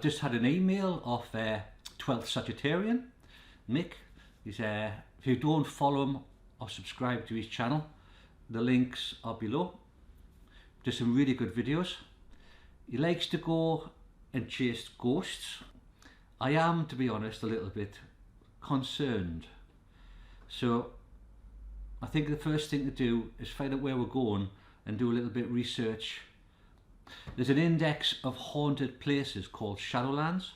just had an email off 12th Sagittarian, Mick. He's, if you don't follow him or subscribe to his channel, the links are below. Just some really good videos. He likes to go and chase ghosts. I am, to be honest, a little bit concerned. So I think the first thing to do is find out where we're going and do a little bit of research. There's an index of haunted places called Shadowlands,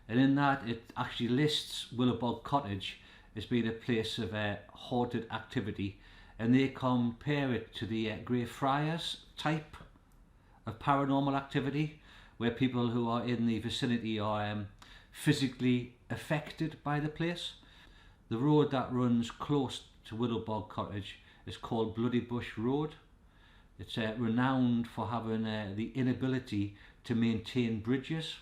and in that it actually lists Willow Bog Cottage as being a place of haunted activity, and they compare it to the Greyfriars type of paranormal activity, where people who are in the vicinity are physically affected by the place. The road that runs close to Willow Bog Cottage is called Bloody Bush Road. It's renowned for having the inability to maintain bridges.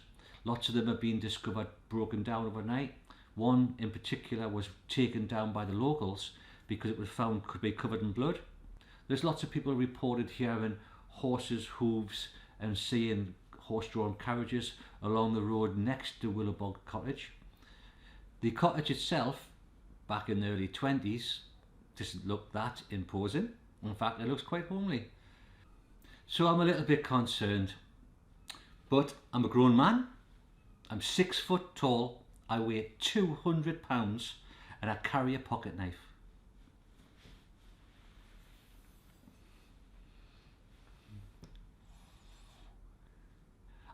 Lots of them have been discovered broken down overnight. One in particular was taken down by the locals because it was found could be covered in blood. There's lots of people reported hearing horses' hooves and seeing horse-drawn carriages along the road next to Willow Bog Cottage. The cottage itself, back in the early 20s, doesn't look that imposing. In fact, it looks quite homely. So I'm a little bit concerned, but I'm a grown man. I'm 6 foot tall, I weigh 200 pounds, and I carry a pocket knife.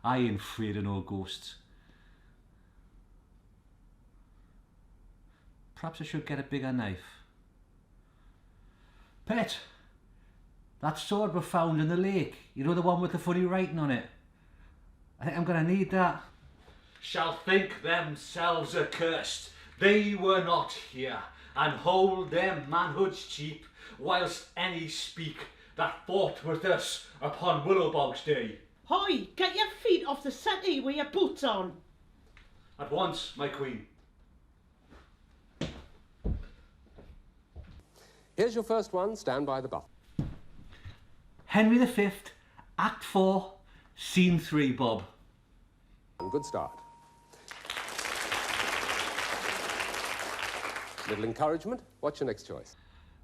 I ain't afraid of no ghosts. Perhaps I should get a bigger knife. Pet, that sword we found in the lake, you know, the one with the funny writing on it. I think I'm gonna need that. Shall think themselves accursed, they were not here, and hold their manhoods cheap, whilst any speak that fought with us upon Willow Bog's day. Hoy, get your feet off the settee with your boots on. At once, my queen. Here's your first one, stand by the button. Henry V, Act 4, Scene 3, Bob. Good start. Little encouragement. What's your next choice?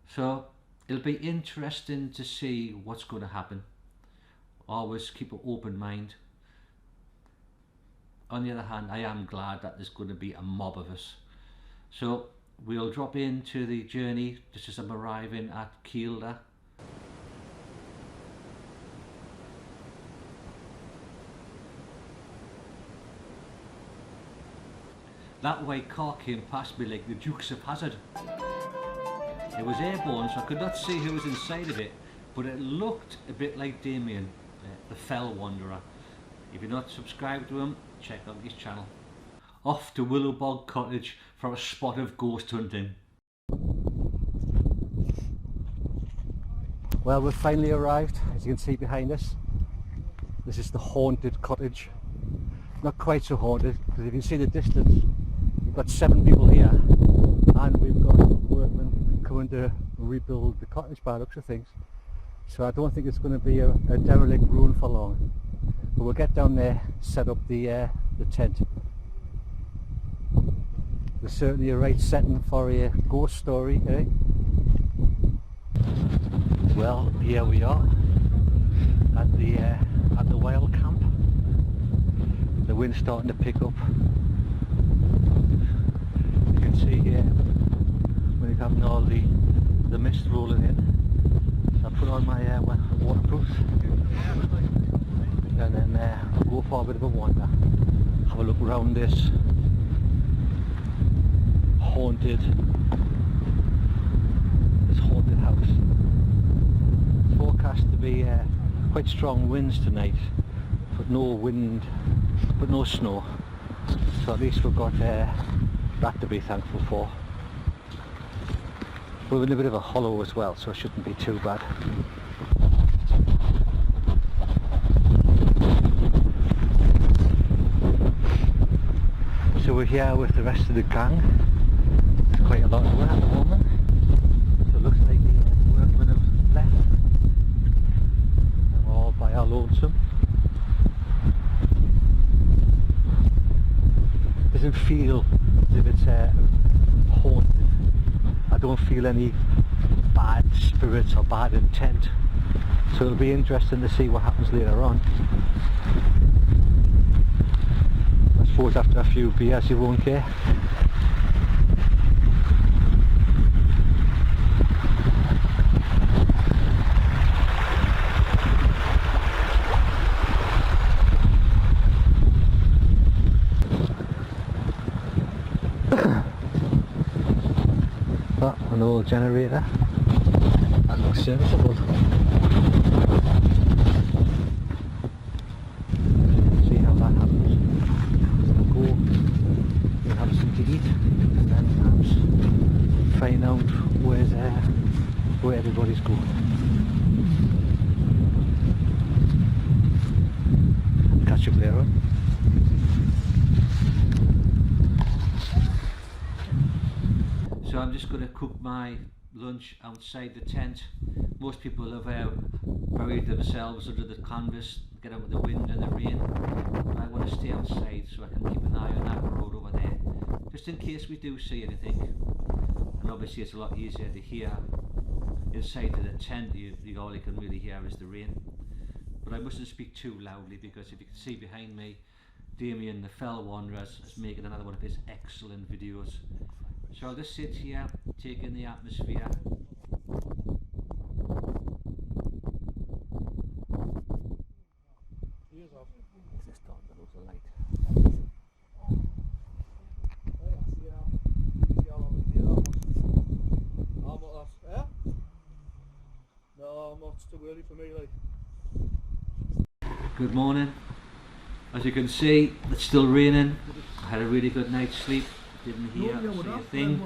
So it'll be interesting to see what's going to happen. Always keep an open mind. On the other hand, I am glad that there's going to be a mob of us. So we'll drop into the journey just as I'm arriving at Kielder. That white car came past me like the Dukes of Hazzard. It was airborne, so I could not see who was inside of it, but it looked a bit like Damien, the Fell Wanderer. If you're not subscribed to him, check out his channel. Off to Willow Bog Cottage for a spot of ghost hunting. Well, we've finally arrived, as you can see behind us. This is the haunted cottage. Not quite so haunted, because if you see the distance, we've got 7 people here, and we've got workmen coming to rebuild the cottage by the looks of things. So I don't think it's going to be a derelict ruin for long. But we'll get down there, set up the tent. There's certainly a right setting for a ghost story, eh? Well, here we are at the wild camp. The wind's starting to pick up. You can see here when you're having all the mist rolling in. So I put on my waterproofs and then I'll go for a bit of a wander. Have a look around this haunted house. It's forecast to be quite strong winds tonight, but no wind, but no snow. So at least we've got that to be thankful for. We're in a bit of a hollow as well, so it shouldn't be too bad. So we're here with the rest of the gang. There's quite a lot of work at the moment. So it looks like the workmen have left. And we're all by our lonesome. feel as if it's haunted. I don't feel any bad spirits or bad intent. So it'll be interesting to see what happens later on. I suppose after a few beers you won't care. An old generator. That looks serviceable. See how that happens. We'll go and have something to eat and then perhaps find out where everybody's going. Catch up later on. So I'm just going to cook my lunch outside the tent. Most people have buried themselves under the canvas, get out of the wind and the rain. But I want to stay outside so I can keep an eye on that road over there, just in case we do see anything. And obviously it's a lot easier to hear inside of the tent. All you can really hear is the rain. But I mustn't speak too loudly, because if you can see behind me, Damien the Fell Wanderer is making another one of his excellent videos. So I'll just sit here, take in the atmosphere. Is this dark? That looks a light. No, it's too early for me, like. Good morning. As you can see, it's still raining. I had a really good night's sleep. Didn't hear or see a thing.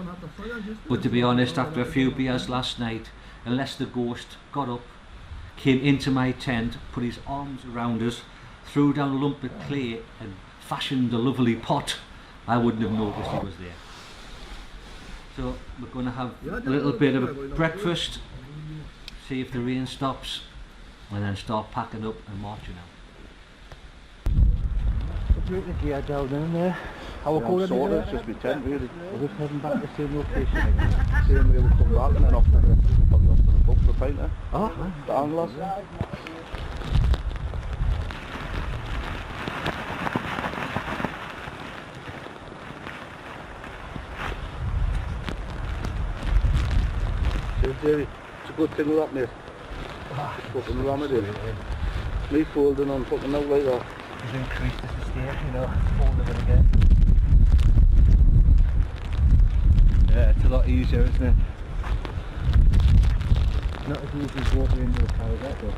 But to be honest, after a few beers last night, unless the ghost got up, came into my tent, put his arms around us, threw down a lump of clay and fashioned a lovely pot, I wouldn't have noticed he was there. So we're going to have a little bit of a breakfast, see if the rain stops, and then start packing up and marching out. Put the gear down in there. How Yeah, sort of, it's just my tent really. We're just heading back to the same location again. Same way we come back and then off to the pub for a pint there. Oh, Down glass. See, Jerry, it's a good thing with that, mate. Fucking ram it in. Me folding on fucking out like that. He's increased the steer, you know, folding it again. Yeah, it's a lot easier, isn't it? Not as easy as walking into a car like that, though.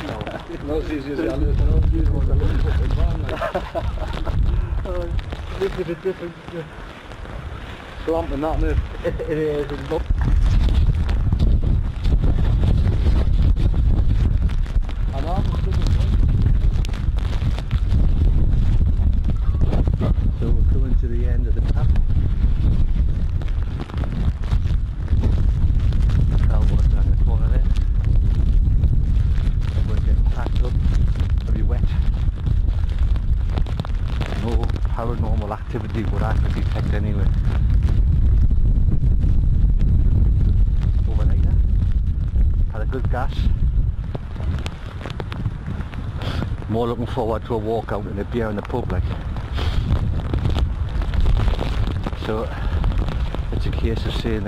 No, not as easy as the others. I don't use one of the little fucking van, like. It's a bit different. Slamping that, mate. It is. I know, I'm still So we're coming to the end of the path. Fell water down the corner there. Everyone's getting packed up. It'll be wet. No paranormal activity would I could detect anyway. Overnighter. Had a good gas. More looking forward to a walk out and a beer in the pub, like. So it's a case of saying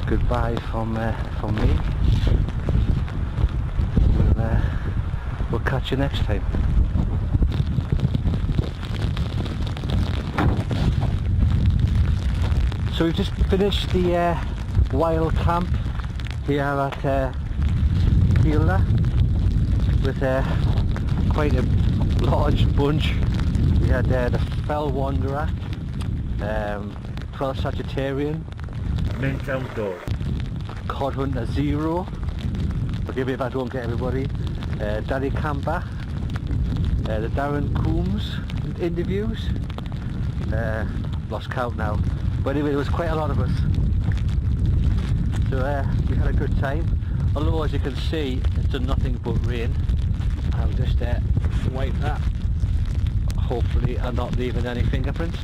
goodbye from me. We'll catch you next time. So we've just finished the wild camp here at Willow with quite a large bunch. We had the Fell Wanderer, 12 Sagittarian, Mint outdoor. Cod Hunter 0, forgive me if I don't get everybody, Daddy Camper, the Darren Coombs interviews, lost count now, but anyway there was quite a lot of us, so we had a good time, although as you can see it's done nothing but rain. I'll just wipe that hopefully are not leaving any fingerprints.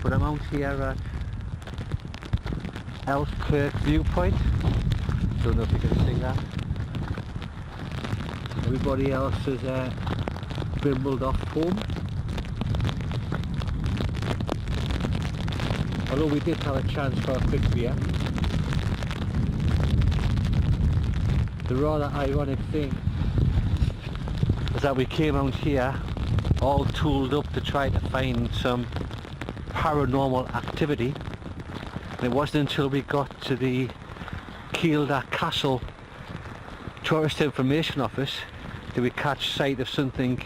But I'm out here at Elfkirk viewpoint. Don't know if you can see that. Everybody else is brimbled off home. Although we did have a chance for a quick beer. The rather ironic thing is that we came out here all tooled up to try to find some paranormal activity, and it wasn't until we got to the Kielder Castle Tourist Information Office that we catch sight of someone,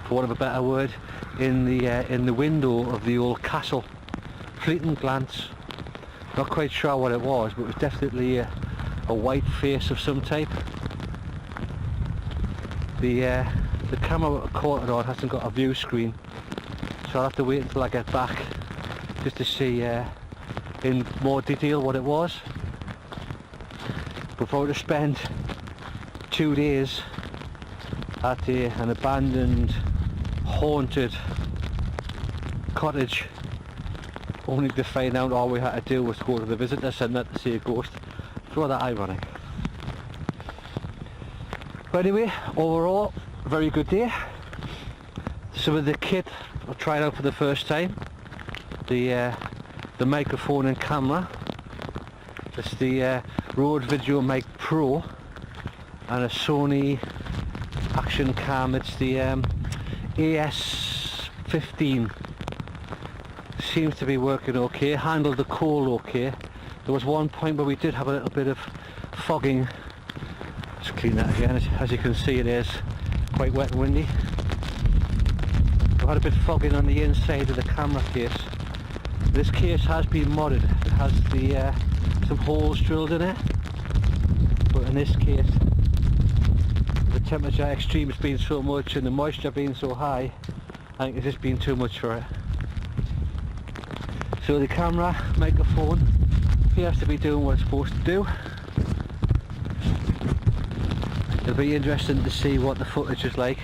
for want of a better word, in the window of the old castle. Fleeting glance, not quite sure what it was, but it was definitely a white face of some type. The camera I caught it on hasn't got a view screen, so I'll have to wait until I get back just to see in more detail what it was. Before to spend 2 days at an abandoned, haunted cottage, only to find out all we had to do was go to the visitor centre to see a ghost. It's rather ironic. But anyway, overall, very good day. Some of the kit I've tried out for the first time. The microphone and camera. It's the Rode Video Mic Pro and a Sony action cam. It's the SE15. Seems to be working okay. Handled the cold okay. There was one point where we did have a little bit of fogging. Let's clean that again. As you can see, it is quite wet and windy. We've had a bit of fogging on the inside of the camera case. This case has been modded. It has the some holes drilled in it, but in this case the temperature extreme has been so much and the moisture being so high, I think it's just been too much for it. So the camera, microphone appears to be doing what it's supposed to do. It'll be interesting to see what the footage is like.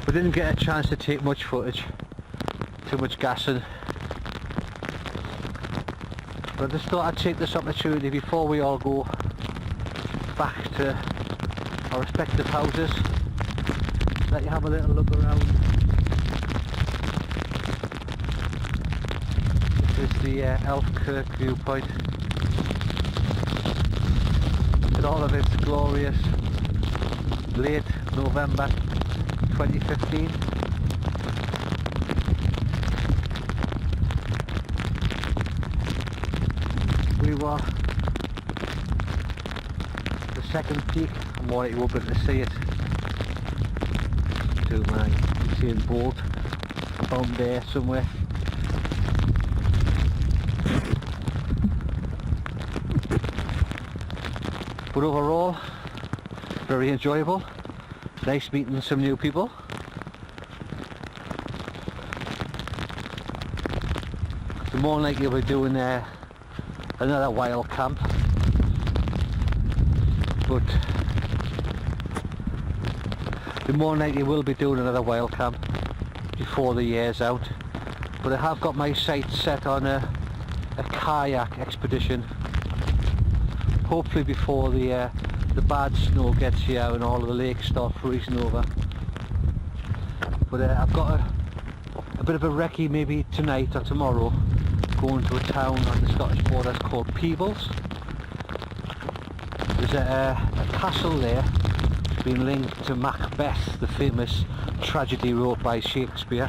We didn't get a chance to take much footage, too much gassing. But I just thought I'd take this opportunity before we all go back to our respective houses, let you have a little look around. This is the Elfkirk viewpoint in all of its glorious late November 2015. We were the second peak. I'm more open to see it. To my Usain Bolt down there somewhere. But overall, very enjoyable. Nice meeting some new people. The more likely we're doing another wild camp, but the more likely we'll be doing another wild camp before the year's out. But I have got my sights set on a kayak expedition, hopefully before the bad snow gets here and all of the lakes start freezing over. But I've got a bit of a recce maybe tonight or tomorrow, going to a town on the Scottish border called Peebles. There's a castle there being linked to Macbeth, the famous tragedy wrote by Shakespeare,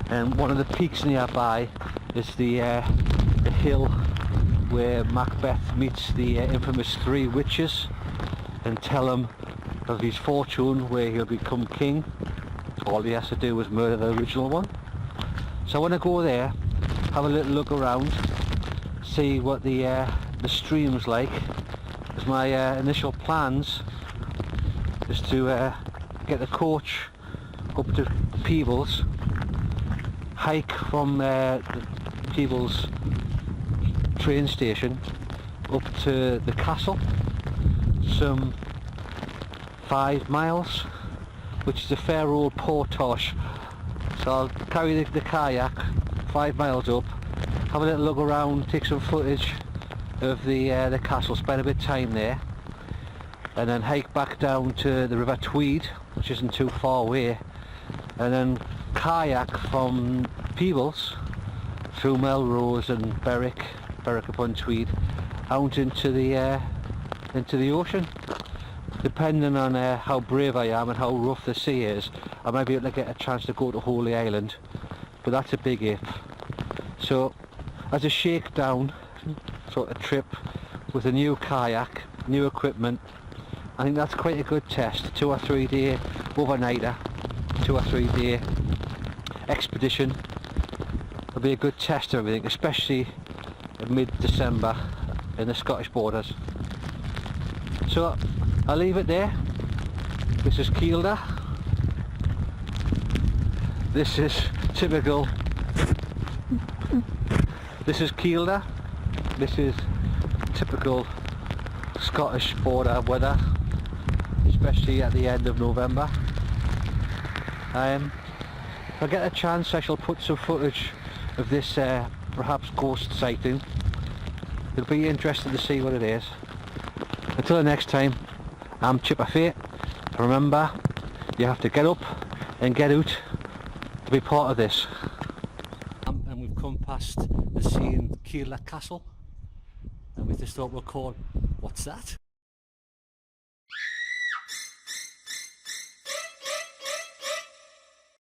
and one of the peaks nearby is the hill where Macbeth meets the infamous three witches and tell him of his fortune, where he'll become king. All he has to do is murder the original one. So I want to go there, have a little look around, see what the stream's like. As my initial plans is to get the coach up to Peebles, hike from the Peebles train station up to the castle, some 5 miles, which is a fair old portage. So I'll carry the kayak 5 miles up, have a little look around, take some footage of the castle, spend a bit of time there, and then hike back down to the River Tweed, which isn't too far away, and then kayak from Peebles through Melrose and Berwick upon Tweed out into the ocean. Depending on how brave I am and how rough the sea is, I might be able to get a chance to go to Holy Island, but that's a big if. So as a shakedown sort of trip with a new kayak, new equipment, I think that's quite a good test. 2 or 3 day overnighter, 2 or 3 day expedition. It'll be a good test of everything, especially in mid-December in the Scottish borders. So I'll leave it there. This is Kielder. This is typical. This is Kielder. This is typical Scottish border weather, especially at the end of November. If I get a chance, I shall put some footage of this perhaps ghost sighting. It'll be interesting to see what it is. Until the next time, I'm Chippa. Remember, you have to get up and get out to be part of this. And we've come past the scene Kielder Castle, and we just thought we'll call, what's that?